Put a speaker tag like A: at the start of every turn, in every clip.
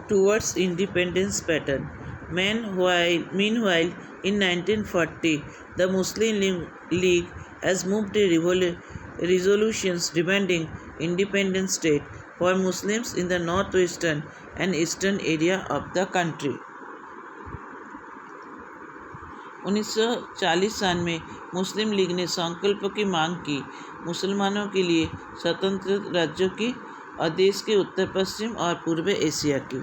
A: towards independence pattern. Meanwhile, in 1940, the Muslim League has moved resolutions demanding independent state for Muslims in the northwestern and eastern area of the country. 1940 साल में मुस्लिम league ने संकल्प की मांग की मुसलमानों के लिए स्वतंत्र राज्यों की और देश के उत्तर पश्चिम और पूर्व एशिया की.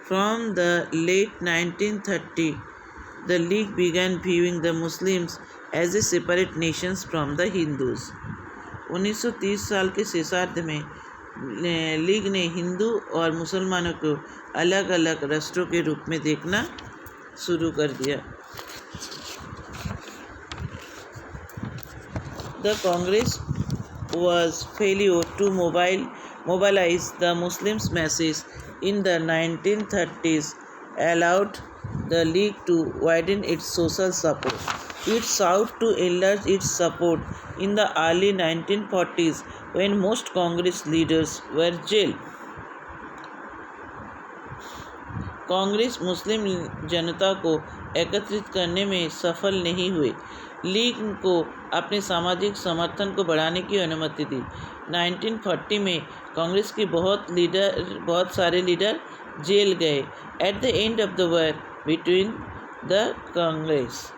A: From the late 1930, the league began viewing the Muslims as a separate nations from the Hindus. 1930 साल के शेषार्ध में लीग ने हिंदू और मुसलमानों को अलग अलग राष्ट्रों के रूप में देखना शुरू कर दिया. The Congress was failure to mobilize the Muslims masses in the 1930s allowed the League to widen its social support. It sought to enlarge its support in the early 1940s when most Congress leaders were jailed. Congress मुस्लिम जनता को एकत्रित करने में सफल नहीं हुए. League को अपने सामाजिक समर्थन को बढ़ाने की अनुमति दी. 1940 में कांग्रेस के बहुत सारे लीडर जेल गए. At the end of the war between the Congress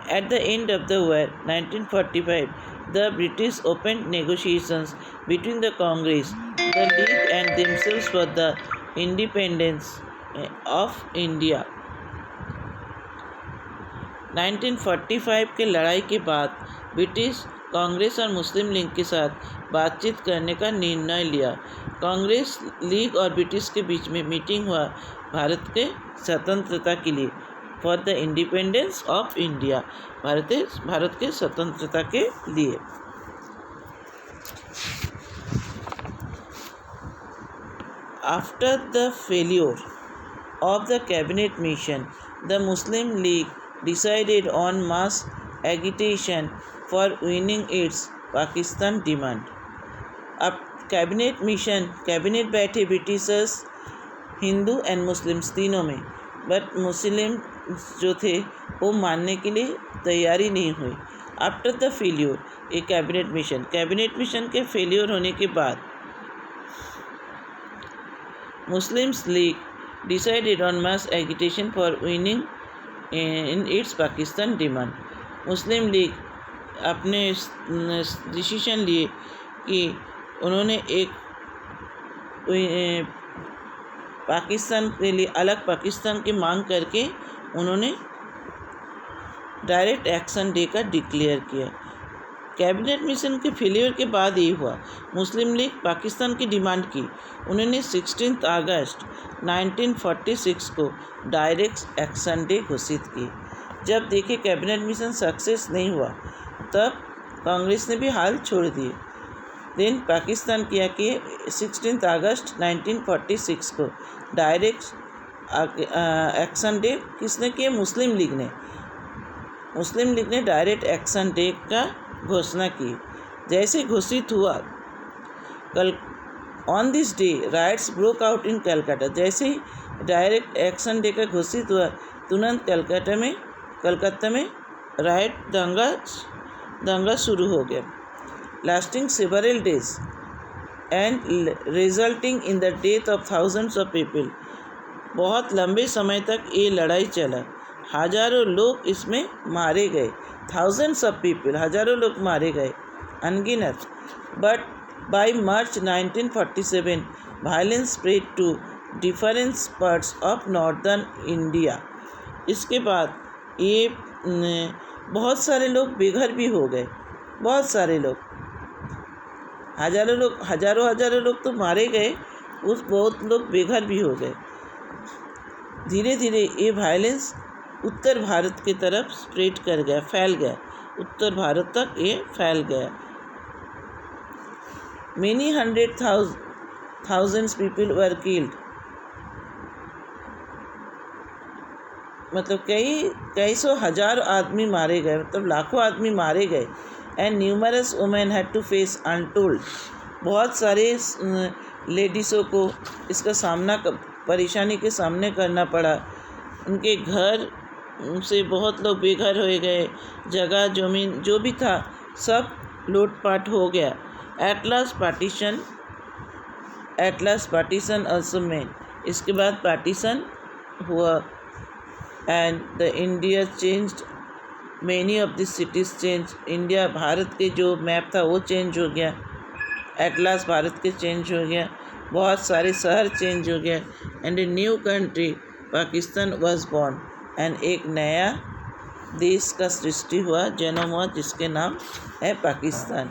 A: At the end of the war, 1945, the British opened negotiations between the Congress, the League and themselves for the independence of India. 1945 के लड़ाई के बाद British Congress और मुस्लिम league के साथ बातचीत करने का निर्णय लिया. कांग्रेस लीग और ब्रिटिश के बीच में मीटिंग हुआ भारत के स्वतंत्रता के लिए for the independence of India, Bharat के स्वतंत्रता के लिए. After the failure of the cabinet mission, the Muslim League decided on mass agitation for winning its Pakistan demand. अब कैबिनेट बैठे ब्रिटिशर्स हिंदू एंड मुस्लिम्स तीनों में, बट मुस्लिम जो थे वो मानने के लिए तैयारी नहीं हुई. After the failure A cabinet mission के फेल्योर होने के बाद Muslims League decided on mass agitation for winning in its Pakistan demand. Muslim league अपने डिसीजन लिए कि उन्होंने एक पाकिस्तान के लिए अलग पाकिस्तान की मांग करके उन्होंने डायरेक्ट एक्शन डे का डिक्लेयर किया. कैबिनेट मिशन के फेलियर के बाद ये हुआ. मुस्लिम लीग पाकिस्तान की डिमांड की. उन्होंने 16 अगस्त 1946 को डायरेक्ट एक्शन डे घोषित की. जब देखे कैबिनेट मिशन सक्सेस नहीं हुआ तब कांग्रेस ने भी हाल छोड़ दिए. देन पाकिस्तान किया कि 16 अगस्त 1946 को डायरेक्ट एक्शन डे किसने किया? मुस्लिम लीग ने डायरेक्ट एक्शन डे का घोषणा की. जैसे घोषित हुआ कल on this day rights broke out in Calcutta. जैसे ही डायरेक्ट एक्शन डे का घोषित हुआ तुरंत कलकत्ता में राइट दंगा शुरू हो गया. Lasting several days and resulting in the death of thousands of people. बहुत लंबे समय तक ये लड़ाई चला. हजारों लोग इसमें मारे गए. थाउजेंड्स ऑफ पीपल, हजारों लोग मारे गए, अनगिनत. But by March 1947 violence spread to different parts of northern India. इसके बाद ये बहुत सारे लोग बेघर भी हो गए. बहुत सारे लोग, हजारों लोग तो मारे गए, बहुत लोग बेघर भी हो गए. धीरे धीरे ये वायलेंस उत्तर भारत की तरफ स्प्रेड कर गया, फैल गया. उत्तर भारत तक ये फैल गया. Many thousands people were killed. मतलब कई सौ हजार आदमी मारे गए, मतलब लाखों आदमी मारे गए. And numerous women had to face untold बहुत सारे लेडीज़ों को इसका परेशानी के सामने करना पड़ा। उनके घर से बहुत लोग बेघर हो गए, जगह जमीन जो भी था सब लूटपाट हो गया। At last partition also made, इसके बाद पार्टीशन हुआ and the India changed, many of the cities change. India Bharat के जो मैप था वो चेंज हो गया। एट लास्ट भारत के चेंज हो गया, बहुत सारे शहर चेंज हो गया and a new country Pakistan was born, and एक नया देश का सृष्टि हुआ, जन्म हुआ, जिसके नाम है पाकिस्तान।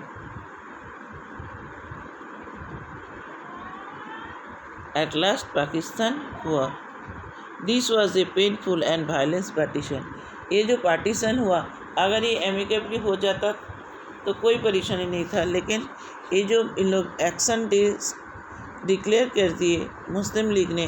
A: एट लास्ट पाकिस्तान हुआ। This was a painful and violence partition. ये जो पार्टीशन हुआ, अगर ये एमिकेबली हो जाता तो कोई परेशानी नहीं था, लेकिन ये जो इन लोग एक्शन डे डिक्लेयर कर दिए मुस्लिम लीग ने,